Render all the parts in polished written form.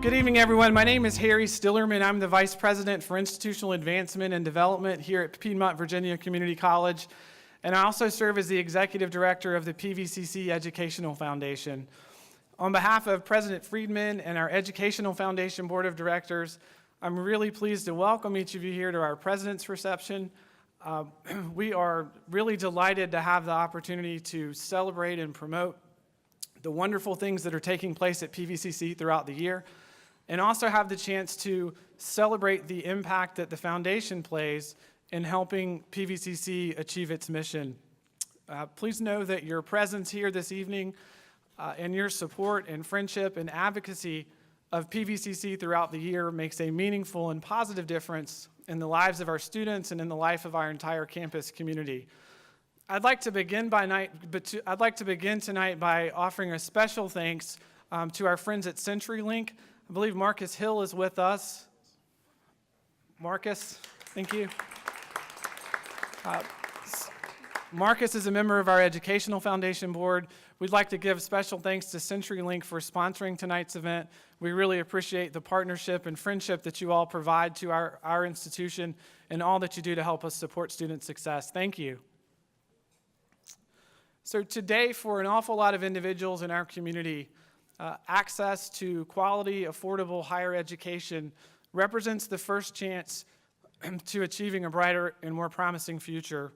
Good evening, everyone. My name is Harry Stillerman. I'm the Vice President for Institutional Advancement and Development here at Piedmont Virginia Community College, and I also serve as the Executive Director of the Pvcc Educational Foundation. On behalf of President Friedman and our Educational Foundation Board of Directors, I'm really pleased to welcome each of you here to our President's Reception. We are really delighted to have the opportunity to celebrate and promote the wonderful things that are taking place at Pvcc throughout the year, and also have the chance to celebrate the impact that the foundation plays in helping Pvcc achieve its mission. Please know that your presence here this evening and your support and friendship and advocacy of Pvcc throughout the year makes a meaningful and positive difference in the lives of our students and in the life of our entire campus community. I'd like to begin tonight by offering a special thanks to our friends at CenturyLink. I believe Marcus Hill is with us. Marcus, thank you. Marcus is a member of our Educational Foundation Board. We'd like to give special thanks to CenturyLink for sponsoring tonight's event. We really appreciate the partnership and friendship that you all provide to our institution and all that you do to help us support student success. Thank you. So today, for an awful lot of individuals in our community, access to quality, affordable higher education represents the first chance to achieving a brighter and more promising future.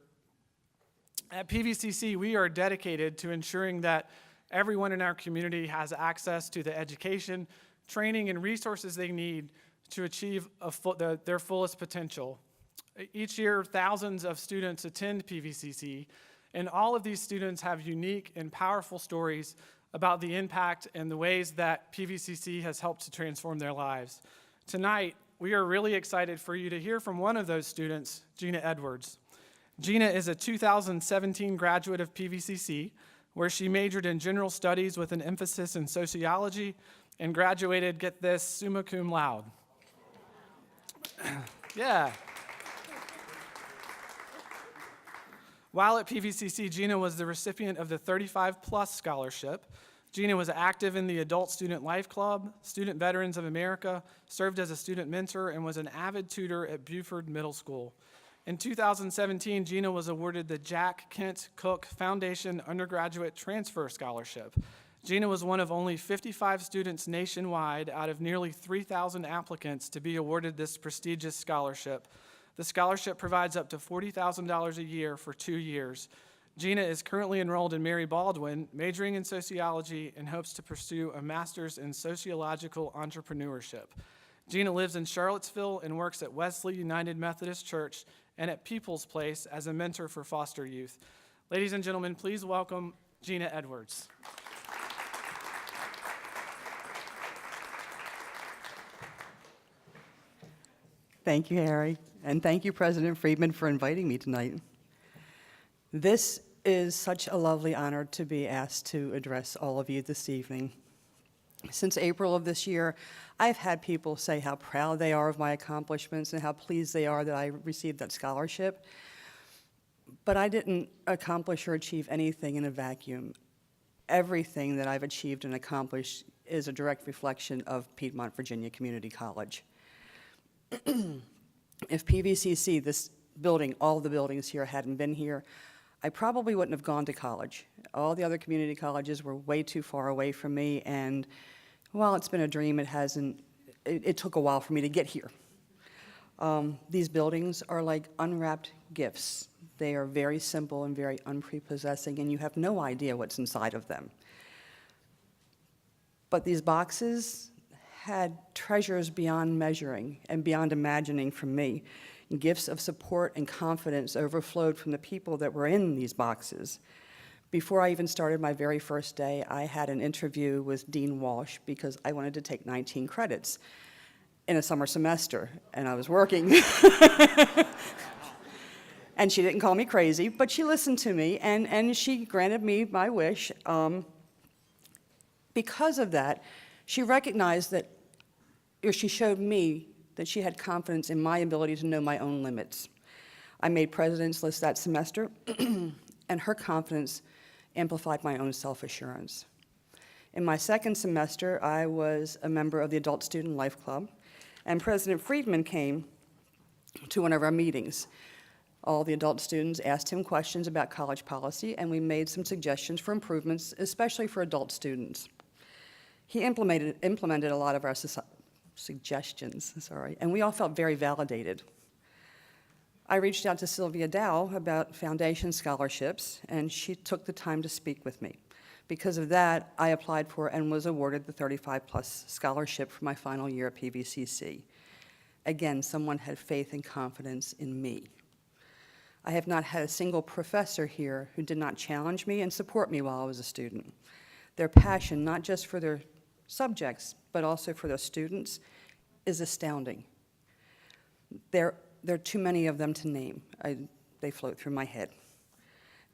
At Pvcc, we are dedicated to ensuring that everyone in our community has access to the education, training, and resources they need to achieve their fullest potential. Each year, thousands of students attend Pvcc, and all of these students have unique and powerful stories about the impact and the ways that Pvcc has helped to transform their lives. Tonight, we are really excited for you to hear from one of those students, Gina Edwards. Gina is a 2017 graduate of Pvcc, where she majored in general studies with an emphasis in sociology and graduated, get this, summa cum laude. Yeah. While at Pvcc, Gina was the recipient of the 35+ scholarship. Gina was active in the Adult Student Life Club, Student Veterans of America, served as a student mentor, and was an avid tutor at Buford Middle School. In 2017, Gina was awarded the Jack Kent Cook Foundation Undergraduate Transfer Scholarship. Gina was one of only 55 students nationwide out of nearly 3,000 applicants to be awarded this prestigious scholarship. The scholarship provides up to $40,000 a year for 2 years. Gina is currently enrolled in Mary Baldwin, majoring in sociology, and hopes to pursue a master's in sociological entrepreneurship. Gina lives in Charlottesville and works at Wesley United Methodist Church and at People's Place as a mentor for foster youth. Ladies and gentlemen, please welcome Gina Edwards. Thank you, Harry, and thank you, President Friedman, for inviting me tonight. This is such a lovely honor to be asked to address all of you this evening. Since April of this year, I've had people say how proud they are of my accomplishments and how pleased they are that I received that scholarship. But I didn't accomplish or achieve anything in a vacuum. Everything that I've achieved and accomplished is a direct reflection of Piedmont Virginia Community College. If Pvcc, this building, all the buildings here hadn't been here, I probably wouldn't have gone to college. All the other community colleges were way too far away from me, and while it's been a dream, it took a while for me to get here. These buildings are like unwrapped gifts. They are very simple and very unprepossessing, and you have no idea what's inside of them. But these boxes had treasures beyond measuring and beyond imagining from me. Gifts of support and confidence overflowed from the people that were in these boxes. Before I even started my very first day, I had an interview with Dean Walsh because I wanted to take 19 credits in a summer semester, and I was working. And she didn't call me crazy, but she listened to me, and she granted me my wish. Because of that, she recognized that, or she showed me that she had confidence in my ability to know my own limits. I made President's List that semester, and her confidence amplified my own self-assurance. In my second semester, I was a member of the Adult Student Life Club, and President Friedman came to one of our meetings. All the adult students asked him questions about college policy, and we made some suggestions for improvements, especially for adult students. He implemented a lot of our suggestions, and we all felt very validated. I reached out to Sylvia Dow about foundation scholarships, and she took the time to speak with me. Because of that, I applied for and was awarded the 35+ scholarship for my final year at Pvcc. Again, someone had faith and confidence in me. I have not had a single professor here who did not challenge me and support me while I was a student. Their passion, not just for their subjects, but also for their students, is astounding. There are too many of them to name. They float through my head.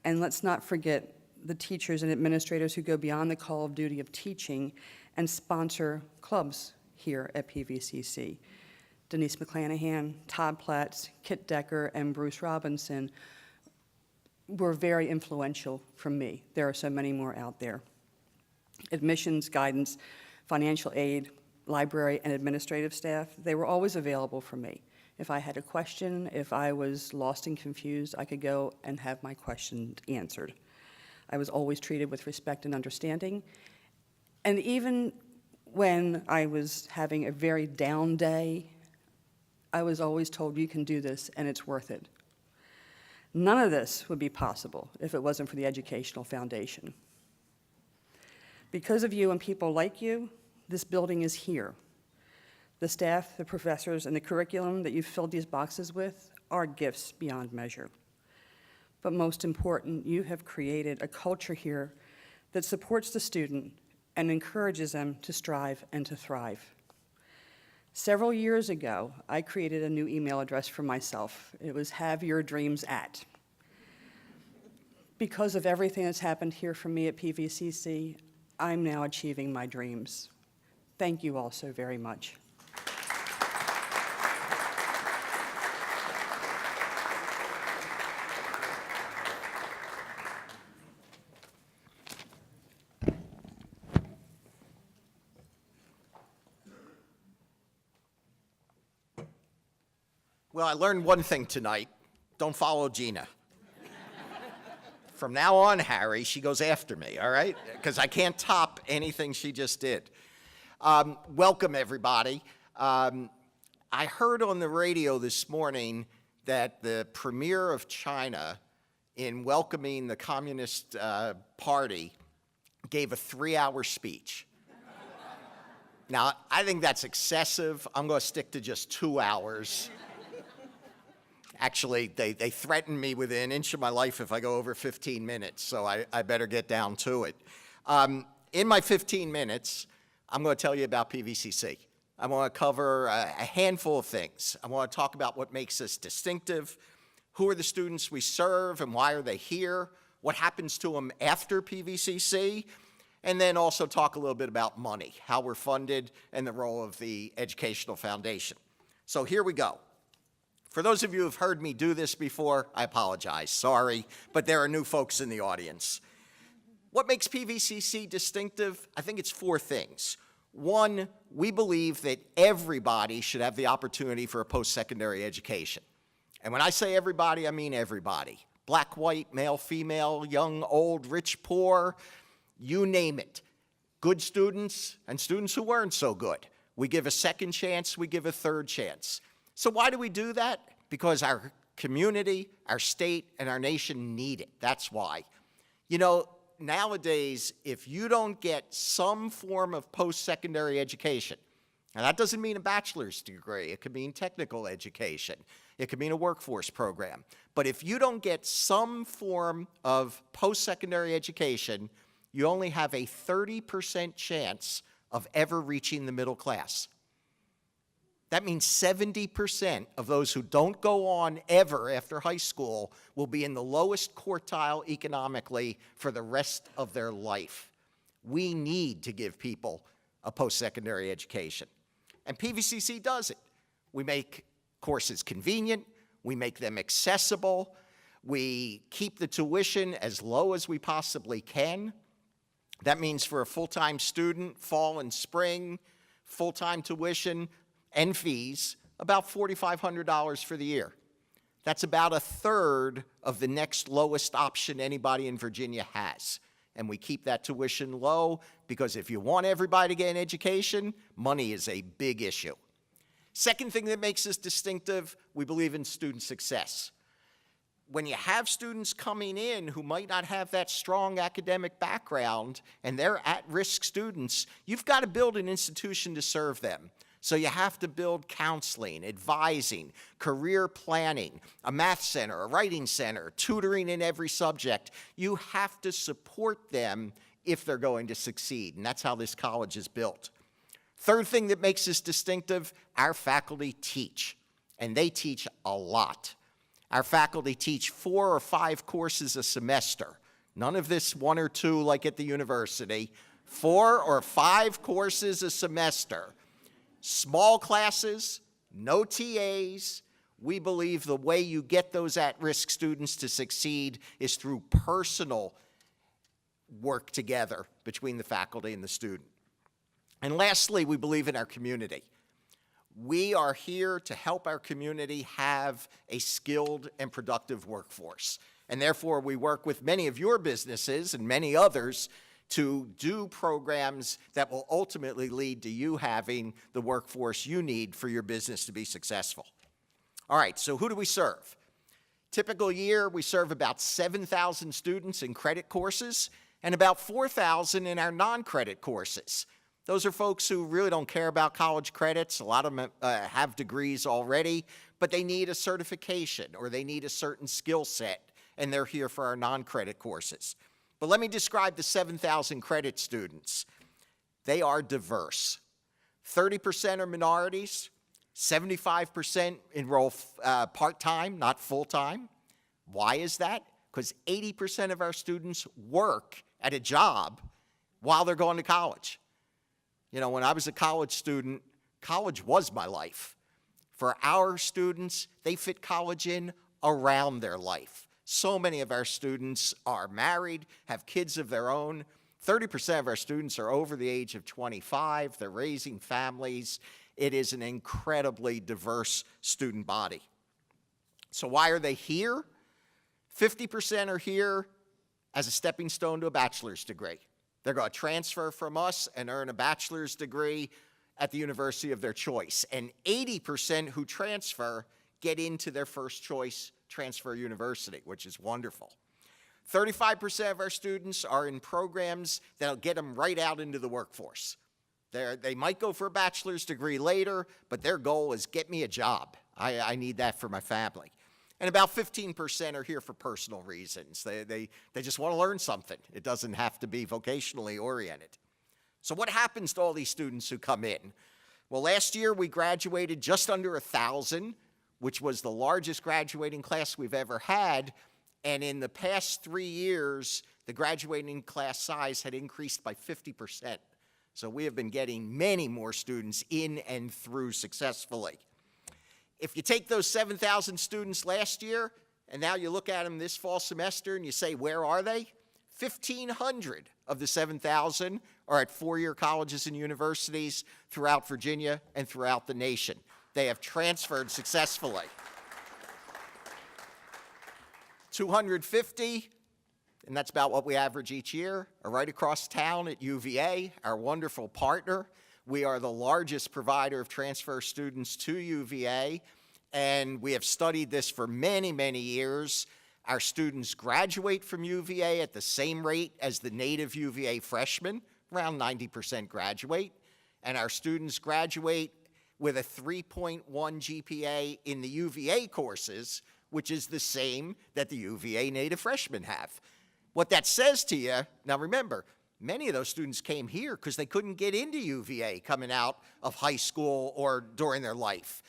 And let's not forget the teachers and administrators who go beyond the call of duty of teaching and sponsor clubs here at Pvcc. Denise McClanahan, Todd Platts, Kit Decker, and Bruce Robinson were very influential for me. There are so many more out there. Admissions, guidance, financial aid, library, and administrative staff, they were always available for me. If I had a question, if I was lost and confused, I could go and have my question answered. I was always treated with respect and understanding. And even when I was having a very down day, I was always told, you can do this and it's worth it. None of this would be possible if it wasn't for the Educational Foundation. Because of you and people like you, this building is here. The staff, the professors, and the curriculum that you've filled these boxes with are gifts beyond measure. But most important, you have created a culture here that supports the student and encourages them to strive and to thrive. Several years ago, I created a new email address for myself. It was haveyourdreams@. Because of everything that's happened here for me at Pvcc, I'm now achieving my dreams. Thank you all so very much. Well, I learned one thing tonight. Don't follow Gina. From now on, Harry, she goes after me, all right? Because I can't top anything she just did. Welcome, everybody. I heard on the radio this morning that the premier of China, in welcoming the Communist Party, gave a 3-hour speech. Now, I think that's excessive. I'm going to stick to just 2 hours. Actually, they threatened me within an inch of my life if I go over 15 minutes, so I better get down to it. In my 15 minutes, I'm going to tell you about Pvcc. I want to cover a handful of things. I want to talk about what makes us distinctive, who are the students we serve and why are they here, what happens to them after Pvcc, and then also talk a little bit about money, how we're funded, and the role of the Educational Foundation. So here we go. For those of you who have heard me do this before, I apologize, sorry, but there are new folks in the audience. What makes Pvcc distinctive? I think it's 4 things. 1, we believe that everybody should have the opportunity for a post-secondary education. And when I say everybody, I mean everybody. Black, white, male, female, young, old, rich, poor, you name it. Good students and students who weren't so good. We give a second chance, we give a third chance. So why do we do that? Because our community, our state, and our nation need it. That's why. You know, nowadays, if you don't get some form of post-secondary education, and that doesn't mean a bachelor's degree, it could mean technical education, it could mean a workforce program, but if you don't get some form of post-secondary education, you only have a 30% chance of ever reaching the middle class. That means 70% of those who don't go on ever after high school will be in the lowest quartile economically for the rest of their life. We need to give people a post-secondary education. And Pvcc does it. We make courses convenient, we make them accessible, we keep the tuition as low as we possibly can, That means for a full-time student, fall and spring, full-time tuition and fees, about $4,500 for the year. That's about a third of the next lowest option anybody in Virginia has. And we keep that tuition low because if you want everybody to get an education, money is a big issue. Second thing that makes us distinctive, we believe in student success. When you have students coming in who might not have that strong academic background and they're at-risk students, you've got to build an institution to serve them. So you have to build counseling, advising, career planning, a math center, a writing center, tutoring in every subject. You have to support them if they're going to succeed, and that's how this college is built. Third thing that makes us distinctive, our faculty teach, and they teach a lot. Our faculty teach 4 or 5 courses a semester. None of this 1 or 2 like at the university. 4 or 5 courses a semester. Small classes, no TAs. We believe the way you get those at-risk students to succeed is through personal work together between the faculty and the student. And lastly, we believe in our community. We are here to help our community have a skilled and productive workforce. And therefore, we work with many of your businesses and many others to do programs that will ultimately lead to you having the workforce you need for your business to be successful. All right, so who do we serve? Typical year, we serve about 7,000 students in credit courses and about 4,000 in our non-credit courses. Those are folks who really don't care about college credits. A lot of them have degrees already, but they need a certification or they need a certain skill set, and they're here for our non-credit courses. But let me describe the 7,000 credit students. They are diverse. 30% are minorities, 75% enroll part-time, not full-time. Why is that? Because 80% of our students work at a job while they're going to college. You know, when I was a college student, college was my life. For our students, they fit college in around their life. So many of our students are married, have kids of their own. 30% of our students are over the age of 25. They're raising families. It is an incredibly diverse student body. So why are they here? 50% are here as a stepping stone to a bachelor's degree. They're going to transfer from us and earn a bachelor's degree at the university of their choice. And 80% who transfer get into their first choice transfer university, which is wonderful. 35% of our students are in programs that'll get them right out into the workforce. They might go for a bachelor's degree later, but their goal is get me a job. I need that for my family. And about 15% are here for personal reasons. They just want to learn something. It doesn't have to be vocationally oriented. So what happens to all these students who come in? Well, last year we graduated just under 1,000, which was the largest graduating class we've ever had. And in the past 3 years, the graduating class size had increased by 50%. So we have been getting many more students in and through successfully. If you take those 7,000 students last year, and now you look at them this fall semester and you say, where are they? 1,500 of the 7,000 are at four-year colleges and universities throughout Virginia and throughout the nation. They have transferred successfully. 250, and that's about what we average each year, are right across town at UVA, our wonderful partner. We are the largest provider of transfer students to UVA, and we have studied this for many, many years. Our students graduate from UVA at the same rate as the native UVA freshmen, around 90% graduate, and our students graduate with a 3.1 GPA in the UVA courses, which is the same that the UVA native freshmen have. What that says to you, now remember, many of those students came here because they couldn't get into UVA coming out of high school or during their life.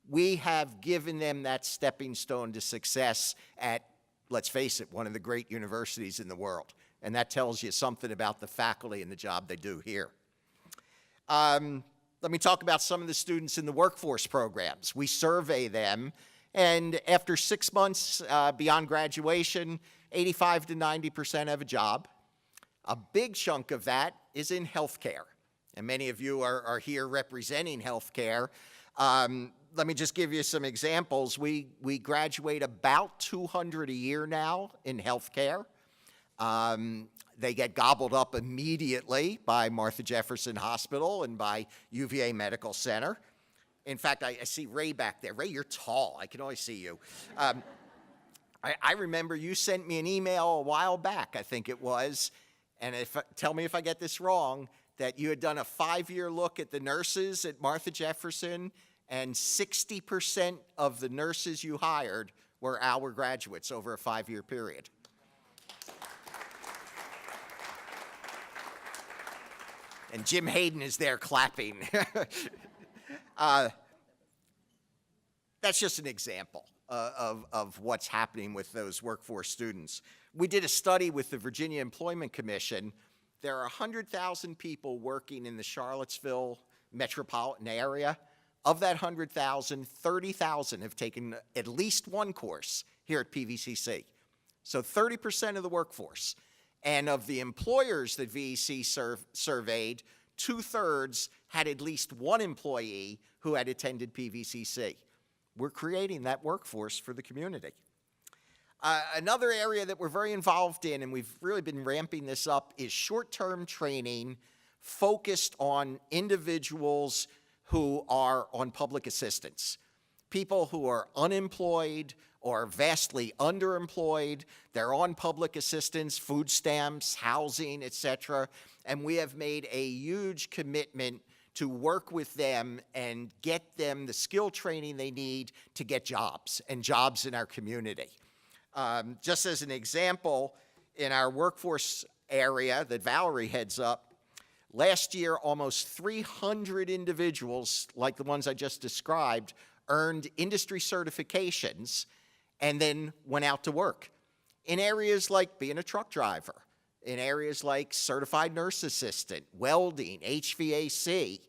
We have given them that stepping stone to success at, let's face it, one of the great universities in the world. And that tells you something about the faculty and the job they do here. Let me talk about some of the students in the workforce programs. We survey them, and after 6 months beyond graduation, 85 to 90% have a job. A big chunk of that is in healthcare, and many of you are here representing healthcare. Let me just give you some examples. We graduate about 200 a year now in healthcare. They get gobbled up immediately by Martha Jefferson Hospital and by UVA Medical Center. In fact, I see Ray back there. Ray, you're tall. I can always see you. I remember you sent me an email a while back, I think it was, and tell me if I get this wrong, that you had done a 5-year look at the nurses at Martha Jefferson, and 60% of the nurses you hired were our graduates over a 5-year period. And Jim Hayden is there clapping. That's just an example of what's happening with those workforce students. We did a study with the Virginia Employment Commission. There are 100,000 people working in the Charlottesville metropolitan area. Of that 100,000, 30,000 have taken at least one course here at Pvcc. So 30% of the workforce. And of the employers that VEC surveyed, 2/3 had at least one employee who had attended Pvcc. We're creating that workforce for the community. Another area that we're very involved in, and we've really been ramping this up, is short-term training focused on individuals who are on public assistance. People who are unemployed or vastly underemployed, they're on public assistance, food stamps, housing, etc. And we have made a huge commitment to work with them and get them the skill training they need to get jobs, and jobs in our community. Just as an example, in our workforce area that Valerie heads up, last year almost 300 individuals, like the ones I just described, earned industry certifications and then went out to work in areas like being a truck driver, in areas like certified nurse assistant, welding, HVAC,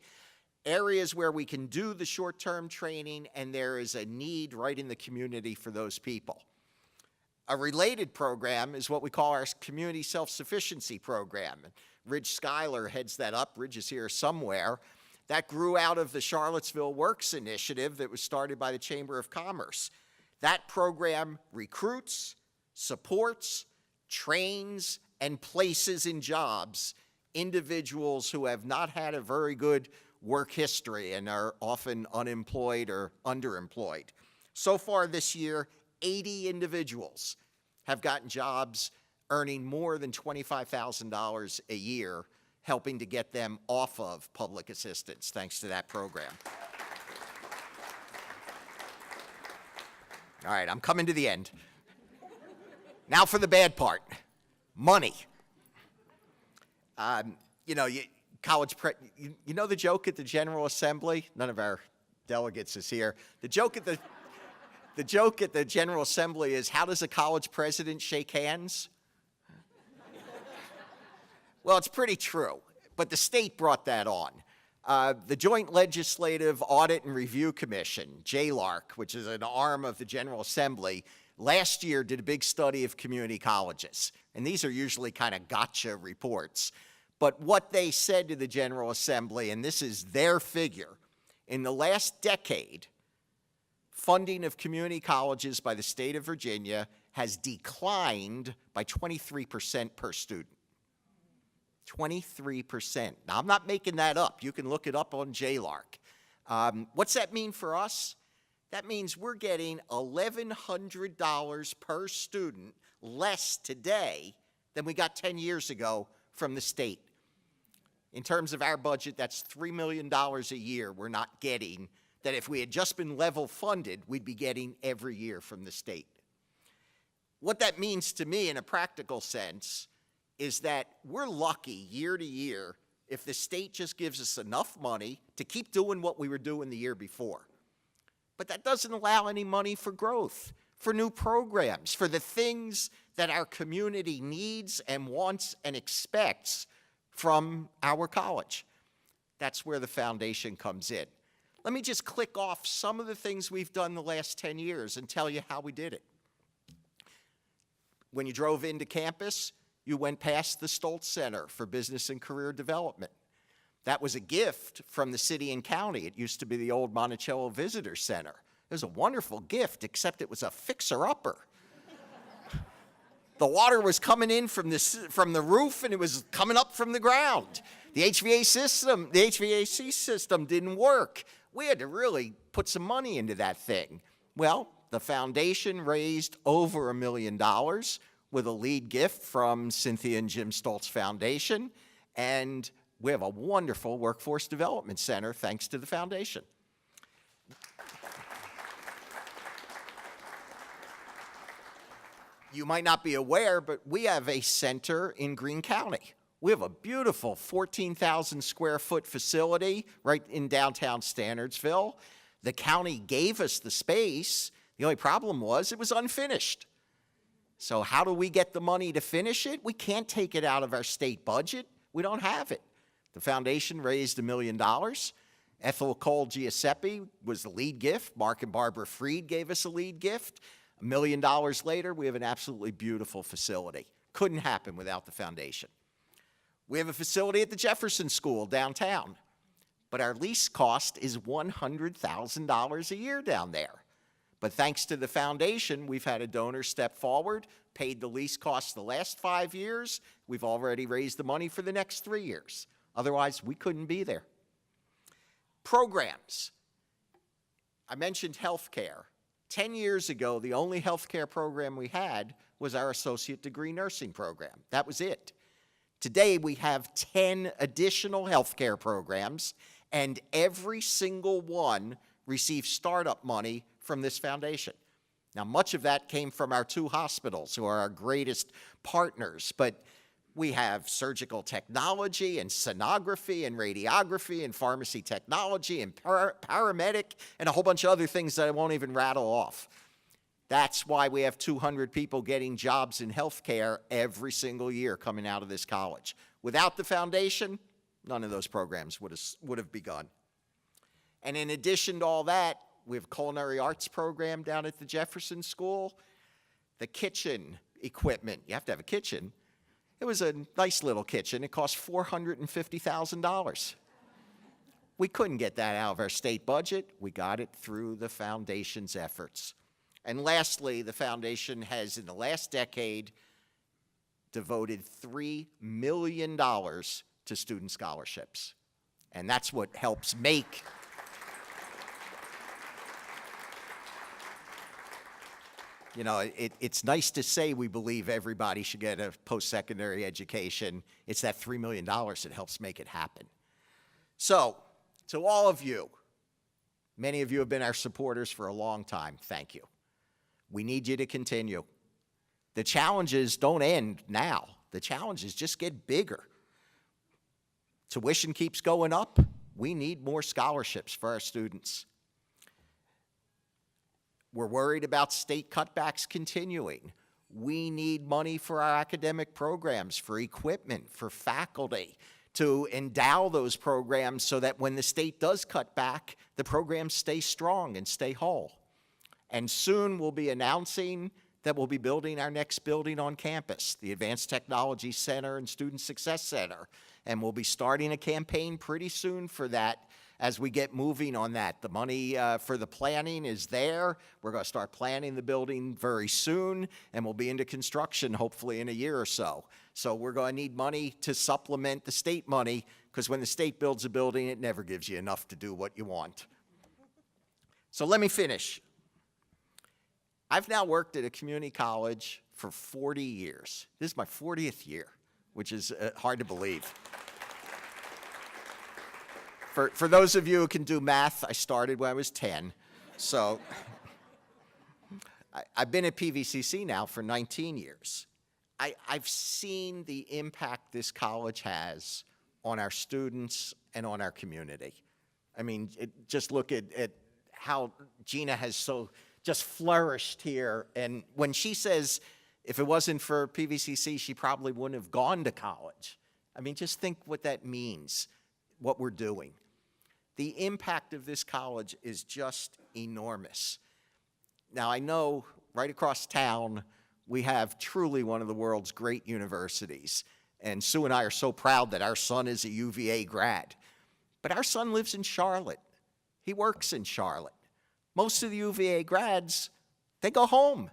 areas where we can do the short-term training and there is a need right in the community for those people. A related program is what we call our Community Self-Sufficiency Program. Ridge Schuyler heads that up. Ridge is here somewhere. That grew out of the Charlottesville Works initiative that was started by the Chamber of Commerce. That program recruits, supports, trains, and places in jobs individuals who have not had a very good work history and are often unemployed or underemployed. So far this year, 80 individuals have gotten jobs earning more than $25,000 a year, helping to get them off of public assistance, thanks to that program. All right, I'm coming to the end. Now for the bad part, money. You know the joke at the General Assembly? None of our delegates is here. The joke at the General Assembly is, how does a college president shake hands? Well, it's pretty true, but the state brought that on. The Joint Legislative Audit and Review Commission, JLARC, which is an arm of the General Assembly, last year did a big study of community colleges. And these are usually kind of gotcha reports. But what they said to the General Assembly, and this is their figure, in the last decade, funding of community colleges by the state of Virginia has declined by 23% per student. 23%. Now, I'm not making that up. You can look it up on JLARC. What's that mean for us? That means we're getting $1,100 per student less today than we got 10 years ago from the state. In terms of our budget, that's $3 million a year we're not getting, that if we had just been level funded, we'd be getting every year from the state. What that means to me in a practical sense is that we're lucky year to year if the state just gives us enough money to keep doing what we were doing the year before. But that doesn't allow any money for growth, for new programs, for the things that our community needs and wants and expects from our college. That's where the foundation comes in. Let me just click off some of the things we've done the last 10 years and tell you how we did it. When you drove into campus, you went past the Stoltz Center for Business and Career Development. That was a gift from the city and county. It used to be the old Monticello Visitor Center. It was a wonderful gift, except it was a fixer-upper. The water was coming in from the roof, and it was coming up from the ground. The HVAC system didn't work. We had to really put some money into that thing. Well, the foundation raised over $1 million with a lead gift from Cynthia and Jim Stoltz Foundation, and we have a wonderful workforce development center thanks to the foundation. You might not be aware, but we have a center in Greene County. We have a beautiful 14,000 square foot facility right in downtown Standardsville. The county gave us the space. The only problem was it was unfinished. So how do we get the money to finish it? We can't take it out of our state budget. We don't have it. The foundation raised $1 million. Ethel Cole Giuseppe was the lead gift. Mark and Barbara Freed gave us a lead gift. $1 million later, we have an absolutely beautiful facility. Couldn't happen without the foundation. We have a facility at the Jefferson School downtown, but our lease cost is $100,000 a year down there. But thanks to the foundation, we've had a donor step forward, paid the lease costs the last 5 years. We've already raised the money for the next 3 years. Otherwise, we couldn't be there. Programs. I mentioned healthcare. 10 years ago, the only healthcare program we had was our associate degree nursing program. That was it. Today, we have 10 additional healthcare programs, and every single one receives startup money from this foundation. Now, much of that came from our 2 hospitals, who are our greatest partners, but we have surgical technology and sonography and radiography and pharmacy technology and paramedic and a whole bunch of other things that I won't even rattle off. That's why we have 200 people getting jobs in healthcare every single year coming out of this college. Without the foundation, none of those programs would have begun. And in addition to all that, we have a culinary arts program down at the Jefferson School. The kitchen equipment, you have to have a kitchen. It was a nice little kitchen. It cost $450,000. We couldn't get that out of our state budget. We got it through the foundation's efforts. And lastly, the foundation has, in the last decade, devoted $3 million to student scholarships. And that's what helps make you know, it's nice to say we believe everybody should get a post-secondary education. It's that $3 million that helps make it happen. So, to all of you, many of you have been our supporters for a long time. Thank you. We need you to continue. The challenges don't end now. The challenges just get bigger. Tuition keeps going up. We need more scholarships for our students. We're worried about state cutbacks continuing. We need money for our academic programs, for equipment, for faculty, to endow those programs so that when the state does cut back, the programs stay strong and stay whole. And soon we'll be announcing that we'll be building our next building on campus, the Advanced Technology Center and Student Success Center. And we'll be starting a campaign pretty soon for that as we get moving on that. The money for the planning is there. We're going to start planning the building very soon, and we'll be into construction hopefully in a year or so. So we're going to need money to supplement the state money, because when the state builds a building, it never gives you enough to do what you want. So let me finish. I've now worked at a community college for 40 years. This is my 40th year, which is hard to believe. For those of you who can do math, I started when I was 10. So I've been at Pvcc now for 19 years. I've seen the impact this college has on our students and on our community. I mean, just look at how Gina has so just flourished here. And when she says, if it wasn't for Pvcc, she probably wouldn't have gone to college. I mean, just think what that means, what we're doing. The impact of this college is just enormous. Now, I know right across town, We have truly one of the world's great universities. And Sue and I are so proud that our son is a UVA grad. But our son lives in Charlotte. He works in Charlotte. Most of the UVA grads, they go home.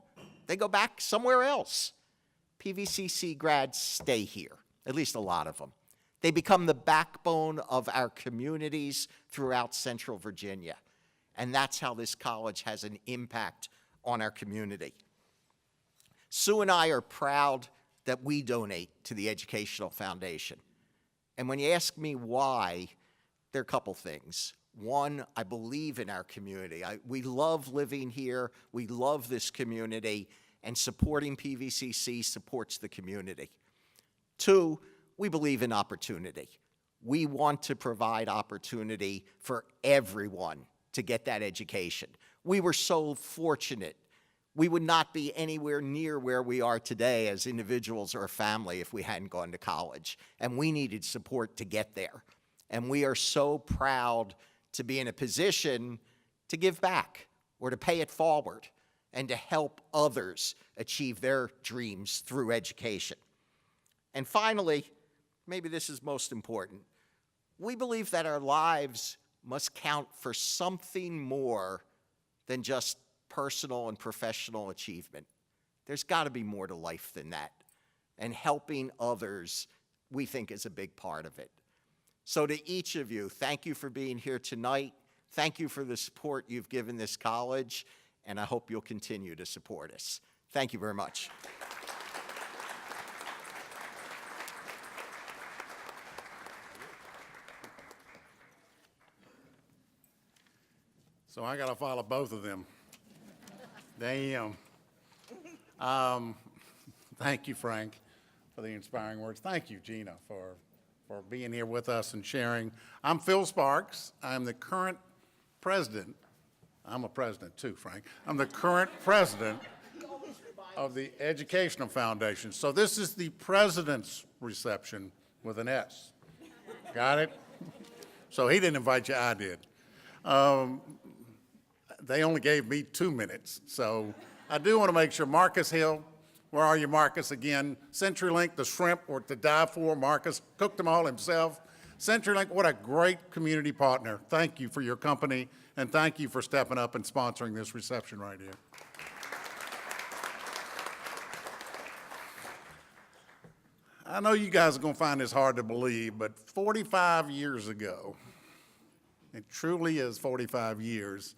They go back somewhere else. Pvcc grads stay here, at least a lot of them. They become the backbone of our communities throughout Central Virginia. And that's how this college has an impact on our community. Sue and I are proud that we donate to the Educational Foundation. And when you ask me why, there are a couple things. One, I believe in our community. We love living here. We love this community, and supporting Pvcc supports the community. Two, we believe in opportunity. We want to provide opportunity for everyone to get that education. We were so fortunate. We would not be anywhere near where we are today as individuals or a family if we hadn't gone to college, and we needed support to get there. And we are so proud to be in a position to give back or to pay it forward and to help others achieve their dreams through education. And finally, maybe this is most important, we believe that our lives must count for something more than just personal and professional achievement. There's got to be more to life than that. And helping others, we think, is a big part of it. So to each of you, thank you for being here tonight. Thank you for the support you've given this college, and I hope you'll continue to support us. Thank you very much. So I got to follow both of them. Damn. Thank you, Frank, for the inspiring words. Thank you, Gina, for being here with us and sharing. I'm Phil Sparks. I'm the current president. I'm a president too, Frank. I'm the current president of the Educational Foundation. So this is the president's reception with an S. Got it? So he didn't invite you, I did. They only gave me 2 minutes. So I do want to make sure, Marcus Hill, where are you, Marcus, again? CenturyLink, the shrimp were to die for. Marcus cooked them all himself. CenturyLink, what a great community partner. Thank you for your company, and thank you for stepping up and sponsoring this reception right here. I know you guys are going to find this hard to believe, but 45 years ago, it truly is 45 years,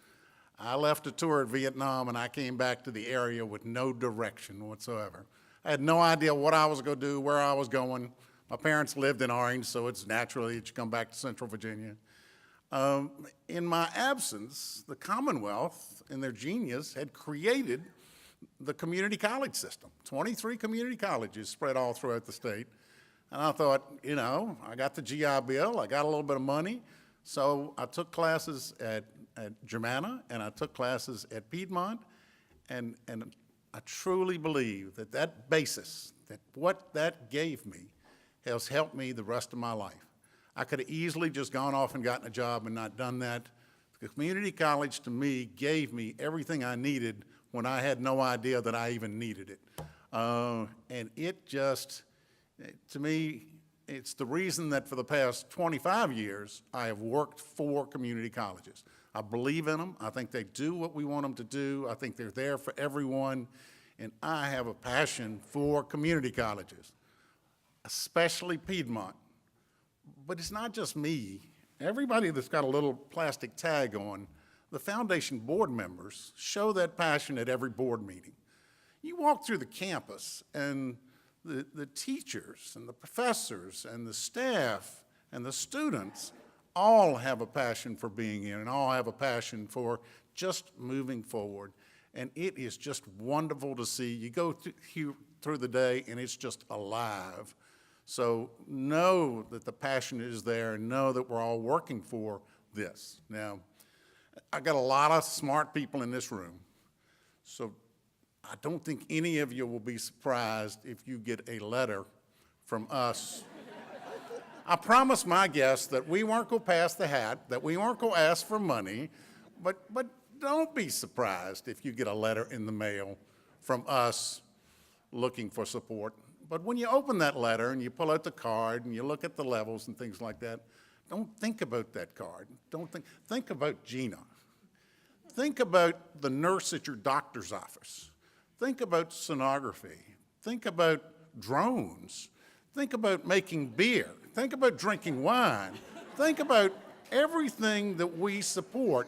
I left a tour of Vietnam and I came back to the area with no direction whatsoever. I had no idea what I was going to do, where I was going. My parents lived in Orange, so it's naturally that you come back to Central Virginia. In my absence, the Commonwealth, in their genius, had created the community college system, 23 community colleges spread all throughout the state. And I thought, you know, I got the GI Bill, I got a little bit of money, so I took classes at Germanna, and I took classes at Piedmont, and I truly believe that that basis, that what that gave me, has helped me the rest of my life. I could have easily just gone off and gotten a job and not done that. The community college, to me, gave me everything I needed when I had no idea that I even needed it. And it just, to me, it's the reason that for the past 25 years, I have worked for community colleges. I believe in them. I think they do what we want them to do. I think they're there for everyone. And I have a passion for community colleges, especially Piedmont. But it's not just me. Everybody that's got a little plastic tag on, the foundation board members show that passion at every board meeting. You walk through the campus and the teachers and the professors and the staff and the students all have a passion for being here and all have a passion for just moving forward. And it is just wonderful to see. You go through the day and it's just alive. So know that the passion is there and know that we're all working for this. Now, I got a lot of smart people in this room. So I don't think any of you will be surprised if you get a letter from us. I promised my guests that we weren't going to pass the hat, that we weren't going to ask for money, but don't be surprised if you get a letter in the mail from us looking for support. But when you open that letter and you pull out the card and you look at the levels and things like that, don't think about that card. Think about Gina. Think about the nurse at your doctor's office. Think about sonography. Think about drones. Think about making beer. Think about drinking wine. Think about everything that we support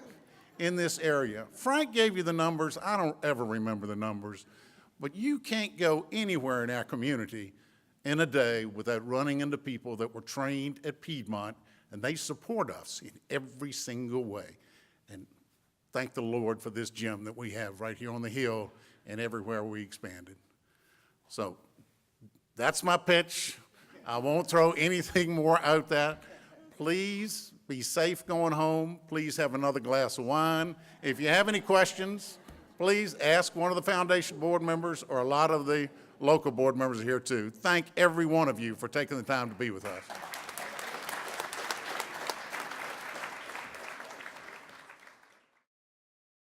in this area. Frank gave you the numbers. I don't ever remember the numbers. But you can't go anywhere in our community in a day without running into people that were trained at Piedmont, and they support us in every single way. And thank the Lord for this gym that we have right here on the hill and everywhere we expanded. So that's my pitch. I won't throw anything more out there. Please be safe going home. Please have another glass of wine. If you have any questions, please ask one of the foundation board members, or a lot of the local board members are here too. Thank every one of you for taking the time to be with us.